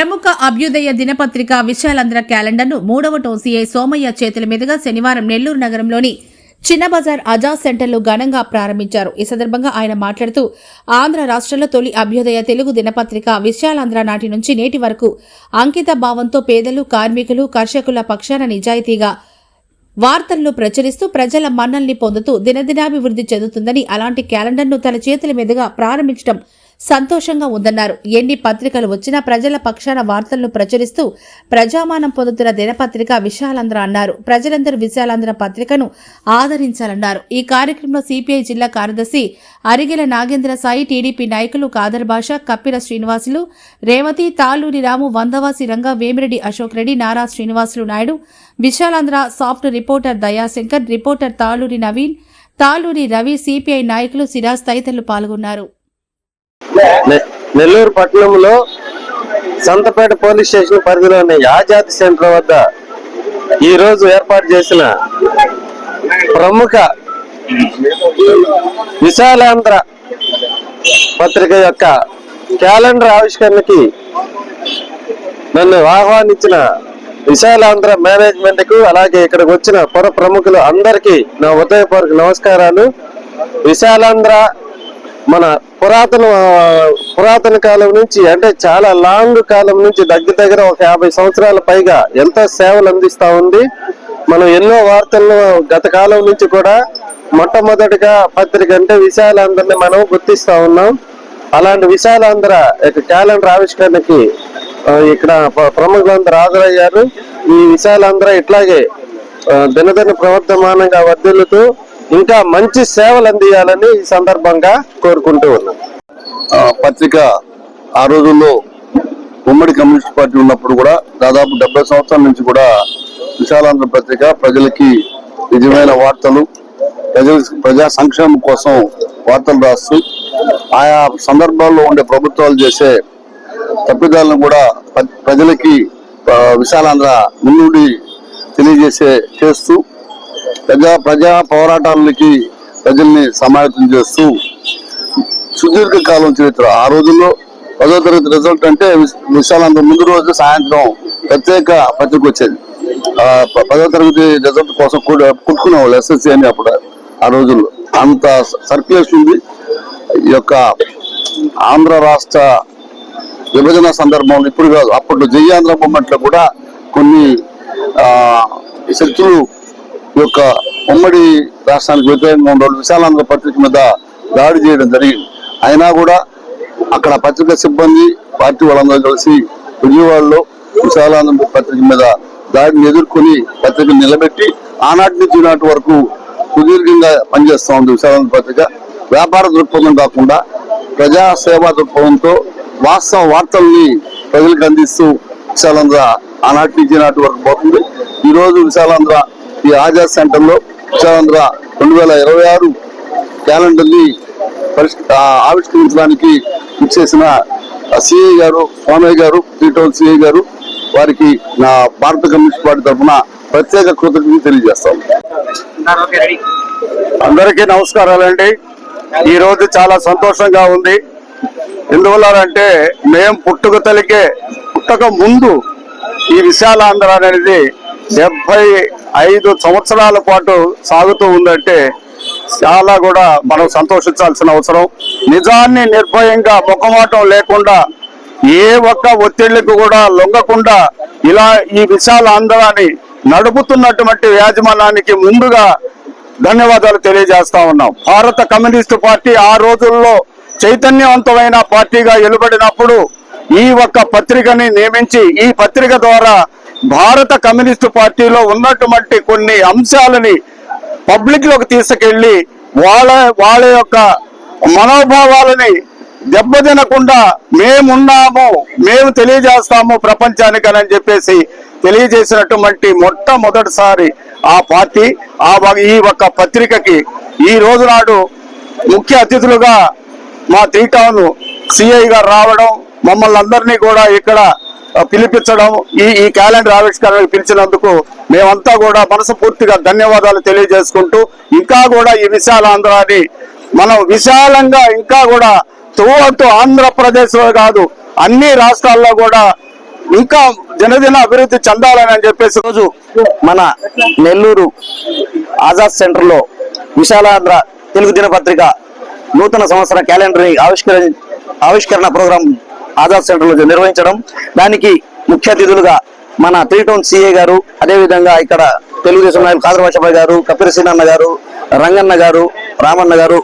ప్రముఖ అభ్యుదయ దినపత్రిక విశాలాంధ్ర క్యాలెండర్ను 3వ టోసీఐ సోమయ్య చేతుల మీదుగా శనివారం నెల్లూరు నగరంలోని చిన్న బజార్ అజాజ్ సెంటర్లో ఘనంగా ప్రారంభించారు. ఈ సందర్భంగా ఆయన మాట్లాడుతూ ఆంధ్ర రాష్ట్రంలో తొలి అభ్యుదయ తెలుగు దినపత్రిక విశాలాంధ్ర నాటి నుంచి నేటి వరకు అంకిత భావంతో పేదలు, కార్మికులు, కర్షకుల పక్షాన నిజాయితీగా వార్తలను ప్రచురిస్తూ ప్రజల మన్నల్ని పొందుతూ దినదినాభివృద్ధి చెందుతుందని, అలాంటి క్యాలెండర్ను తన చేతుల మీదుగా ప్రారంభించడం సంతోషంగా ఉందన్నారు. ఎన్ని పత్రికలు వచ్చినా ప్రజల పక్షాన వార్తలను ప్రచురిస్తూ ప్రజామానం పొందుతున్న దినపత్రిక విశాలాంధ్ర అన్నారు. ప్రజలందరూ విశాలాంధ్ర పత్రికను ఆదరించాలన్నారు. ఈ కార్యక్రమంలో సిపిఐ జిల్లా కార్యదర్శి అరిగెల నాగేంద్ర సాయి, టీడీపీ నాయకులు కాదర్ భాష, కప్పిల శ్రీనివాసులు, రేవతి, తాళూరి రాము, వందవాసి రంగ, వేమిరెడ్డి అశోక్ రెడ్డి, నారా శ్రీనివాసులు నాయుడు, విశాలాంధ్ర సాఫ్ట్ reporter Dayashankar, reporter Taluri Naveen, Taluri Ravi, CPI నాయకులు సిరాజ్ తదితరులు పాల్గొన్నారు. నెల్లూరు పట్టణంలో సంతపేట పోలీస్ స్టేషన్ పరిధిలోని ఆజాద్ సెంటర్ వద్ద ఈ రోజు ఏర్పాటు చేసిన ప్రముఖ విశాలాంధ్ర పత్రిక యొక్క క్యాలెండర్ ఆవిష్కరణకి నన్ను ఆహ్వానించిన విశాలాంధ్ర మేనేజ్మెంట్ కు, అలాగే ఇక్కడికి వచ్చిన పుర ప్రముఖులు అందరికీ నా హృదయపూర్వక నమస్కారాలు. విశాలాంధ్ర మన పురాతన కాలం నుంచి, అంటే చాలా లాంగ్ కాలం నుంచి, దగ్గర ఒక 50 సంవత్సరాల పైగా ఎంతో సేవలు అందిస్తా ఉంది. మనం ఎన్నో వార్తలను గత కాలం నుంచి కూడా మొట్టమొదటిగా పత్రిక అంటే విశాలాంధ్రని మనం గుర్తిస్తా ఉన్నాం. అలాంటి విశాలాంధ్ర క్యాలెండర్ ఆవిష్కరణకి ఇక్కడ ప్రముఖులందరూ హాజరయ్యారు. ఈ విశాలాంధ్ర ఇట్లాగే దినదిన ప్రవర్తమానంగా వర్ధిల్లుతూ ఇంకా మంచి సేవలు అందియాలని ఈ సందర్భంగా కోరుకుంటూ ఉన్నాం. పత్రిక ఆ రోజుల్లో ఉమ్మడి కమ్యూనిస్ట్ పార్టీ ఉన్నప్పుడు కూడా దాదాపు 70 సంవత్సరాల నుంచి కూడా విశాలాంధ్ర పత్రిక ప్రజలకి నిజమైన వార్తలు, ప్రజా సంక్షేమం కోసం వార్తలు రాస్తూ ఆయా సందర్భాల్లో ఉండే ప్రభుత్వాలు చేసే తప్పిదాలను కూడా ప్రజలకి విశాలాంధ్ర ముందుండి చేస్తూ ప్రజా పోరాటాలకి ప్రజల్ని సమాయత్తం చేస్తూ సుదీర్ఘకాలం చరిత్ర. ఆ రోజుల్లో 10వ తరగతి రిజల్ట్ అంటే విశాలాంధ్ర ముందు రోజు సాయంత్రం ప్రత్యేక పత్రిక వచ్చేది. 10వ తరగతి రిజల్ట్ కోసం కుట్టుకునేవాళ్ళు ఎస్ఎస్సి అని. అప్పుడు ఆ రోజుల్లో అంత సర్క్యులేషన్ ఉంది. ఈ యొక్క ఆంధ్ర రాష్ట్ర విభజన సందర్భంలో ఇప్పుడు కాదు, అప్పట్లో జయాంధ్ర మూమెంట్ లో కూడా కొన్ని శక్తులు యొక్క ఉమ్మడి రాష్ట్రానికి వ్యతిరేకంగా ఉన్న విశాలాంధ్ర పత్రిక మీద దాడి చేయడం జరిగింది. అయినా కూడా అక్కడ పత్రిక సిబ్బంది, పార్టీ వాళ్ళందరూ కలిసి విజయవాడలో విశాలాంధ్ర పత్రిక మీద దాడిని ఎదుర్కొని పత్రికను నిలబెట్టి ఆనాటి నుంచి ఈనాటి వరకు సుదీర్ఘంగా పనిచేస్తూ ఉంది. విశాలాంధ్ర పత్రిక వ్యాపార దృక్పథం కాకుండా ప్రజా సేవా దృక్పథంతో వాస్తవ వార్తల్ని ప్రజలకు అందిస్తూ విశాలాంధ్ర ఆనాటి నుంచి ఈనాటి వరకు పోతుంది. ఈ రోజు విశాలాంధ్ర ఈ ఆజాద్ సెంటర్ లో విశాలాంధ్ర 2026 క్యాలెండర్ ని ఆవిష్కరించడానికి ఇచ్చేసిన సిఐ గారు, సోమయ్య గారు, 3 టౌన్ సిఐ గారు, వారికి నా భారత కమ్యూనిస్ట్ పార్టీ తరఫున ప్రత్యేక కృతజ్ఞతలు తెలియజేస్తాం. అందరికీ నమస్కారాలండి. ఈ రోజు చాలా సంతోషంగా ఉంది. ఎందువల్లంటే మేము పుట్టక ముందు ఈ విశాలాంధ్ర అనేది 75 సంవత్సరాల పాటు సాగుతూ ఉందంటే చాలా కూడా మనం సంతోషించాల్సిన అవసరం. నిజాన్ని నిర్భయంగా, ముఖమాటం లేకుండా, ఏ ఒక్క ఒత్తిళ్లకు కూడా లొంగకుండా ఇలా ఈ విశాలాంధ్రాన్ని నడుపుతున్నటువంటి యాజమాన్యానికి ముందుగా ధన్యవాదాలు తెలియజేస్తా ఉన్నాం. భారత కమ్యూనిస్టు పార్టీ ఆ రోజుల్లో చైతన్యవంతమైన పార్టీగా వెలువడినప్పుడు ఈ ఒక్క పత్రికని నియమించి ఈ పత్రిక ద్వారా భారత కమ్యూనిస్టు పార్టీలో ఉన్నటువంటి కొన్ని అంశాలని పబ్లిక్ లోకి తీసుకెళ్లి వాళ్ళ యొక్క మనోభావాలని దెబ్బతినకుండా మేమున్నాము, మేము తెలియజేస్తాము ప్రపంచానికి అని చెప్పేసి తెలియజేసినటువంటి మొట్టమొదటిసారి ఆ పార్టీ ఈ ఒక్క పత్రికకి ఈ రోజు నాడు ముఖ్య అతిథులుగా మా 3 టౌన్ సిఐ గారు రావడం, మమ్మల్ని అందరినీ కూడా ఇక్కడ పిలిపించడం, ఈ క్యాలెండర్ ఆవిష్కరణకు పిలిచినందుకు మేమంతా కూడా మనస్ఫూర్తిగా ధన్యవాదాలు తెలియజేసుకుంటూ ఇంకా కూడా ఈ విశాలాంధ్రాన్ని మనం విశాలంగా ఇంకా కూడా త్రూఅవుట్ ఆంధ్రప్రదేశ్ లో కాదు అన్ని రాష్ట్రాల్లో కూడా ఇంకా జనదిన అభివృద్ధి చెందాలని అని చెప్పేసి రోజు మన నెల్లూరు ఆజాద్ సెంటర్ లో విశాలాంధ్ర తెలుగు దినపత్రిక నూతన సంవత్సర క్యాలెండర్ ఆవిష్కరణ ప్రోగ్రాం ఆజాద్ సెంటర్ లో నిర్వహించడం, దానికి ముఖ్య అతిథులుగా మన 3 టౌన్ సిఏ గారు, అదేవిధంగా ఇక్కడ తెలుగుదేశం నాయకులు కాదర్ భాషాబాయ్ గారు, కపిర సీనన్న గారు, రంగన్న గారు, రామన్న గారు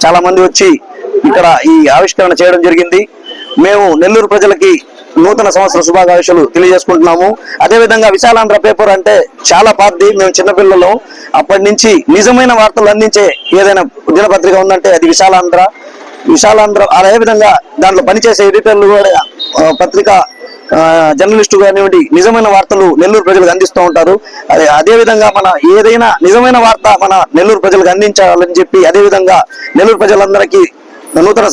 చాలా మంది వచ్చి ఇక్కడ ఈ ఆవిష్కరణ చేయడం జరిగింది. మేము నెల్లూరు ప్రజలకి నూతన సంవత్సర శుభాకాంక్షలు తెలియజేసుకుంటున్నాము. అదేవిధంగా విశాలాంధ్ర పేపర్ అంటే చాలా పాతది, మేము చిన్నపిల్లలు అప్పటి నుంచి నిజమైన వార్తలు అందించే ఏదైనా దినపత్రిక ఉందంటే అది విశాలాంధ్ర. అదేవిధంగా దాంట్లో పనిచేసే ఎడిటర్లు కూడా పత్రిక జర్నలిస్టు కానివ్వండి నిజమైన వార్తలు నెల్లూరు ప్రజలకు అందిస్తూ ఉంటారు. అదేవిధంగా మన ఏదైనా నిజమైన వార్త మన నెల్లూరు ప్రజలకు అందించాలని చెప్పి అదేవిధంగా నెల్లూరు ప్రజలందరికీ నూతన